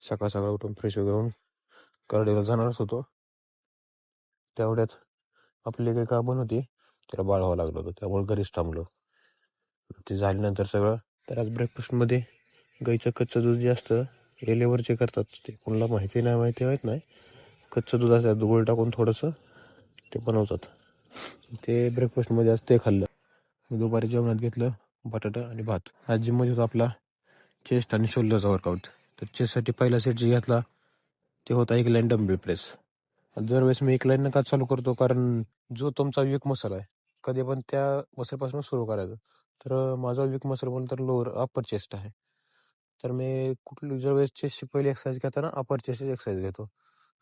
सकाळ सकाळ उठून फ्रेश वगैरे होऊन करडेला जाणारच होतो. तेवढ्यात आपली काही कामं होती, त्याला बाळावं लागलं होतं, त्यामुळे घरीच थांबलो. ते झाल्यानंतर सगळं तर आज ब्रेकफास्टमध्ये गाईचं कच्चं दूध जे असतं हे लेवरचे करतात, ते कोणाला माहिती माहीत नाही. कच्चं दूध असं गुळ टाकून थोडंसं ते बनवतात. ते ब्रेकफास्टमध्ये आज ते खाल्लं. दुपारी जेवणात घेतलं बटाटा आणि भात. आज जिममध्ये होता आपला चेस्ट आणि शोल्डरचा वर्कआउट. तर चेस्टसाठी पहिला सेट जे घेतला ते होता एक लाईन डंबेल प्रेस. दरवेळेस मी एक लाईन का चालू करतो, कारण जो तुमचा वीक मसल आहे कधी पण त्या मसलपासून सुरू करायचं. तर माझा वीक मसल म्हणून तर लोअर अप्पर चेस्ट आहे. तर मी कुठली ज्यावेळेस चेस्टची पहिली एक्सरसाइज घेताना अप्पर चेस्टची एक्सरसाइज घेतो.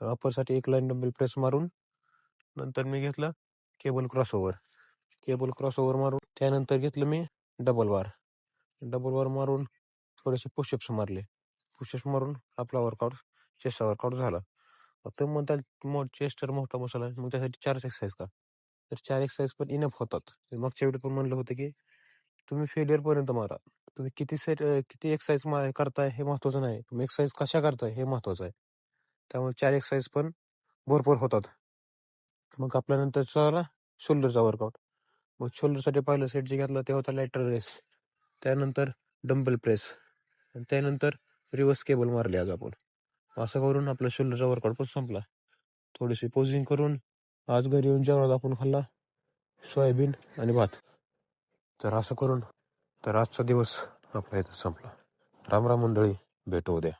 अप्परसाठी एक लाईन डंबेल प्रेस मारून नंतर मी घेतलं केबल क्रॉसओव्हर मारून त्यानंतर घेतलं मी डबल बार मारून थोडेसे पुशअप्स मारले. पुशअप्स मारून आपला वर्कआउट चेस्टचा वर्कआउट झाला. फक्त म्हणतात चेस्ट तर मोठा मसल आहे, मग त्यासाठी 4 एक्सरसाइज का? तर 4 एक्सरसाइज पण इनफ होतात. मागच्या वेळी पण म्हणलं होतं की तुम्ही फेलियरपर्यंत मारा. तुम्ही किती एक्सरसाइज करताय हे महत्त्वाचं नाही, तुम्ही एक्सरसाइज कशा करताय हे महत्त्वाचं आहे. त्यामुळे 4 एक्सरसाइज पण भरपूर होतात. मग आपल्यानंतर झाला शोल्डरचा वर्कआउट. मग शोल्डरसाठी पहिला सेट जे घेतला ते होता लॅटरल रेस, त्यानंतर डंबल प्रेस आणि त्यानंतर रिव्हर्स केबल मारली. आज आपण असं करून आपला शोल्डरचा वर्कआउट पण संपला. थोडीशी पोजिंग करून आज घरी येऊन जेवणात आपण खाल्ला सोयाबीन आणि भात. तर असं करून तर आजचा दिवस आपला इथं संपला. राम राम मंडळी, भेटू उद्या.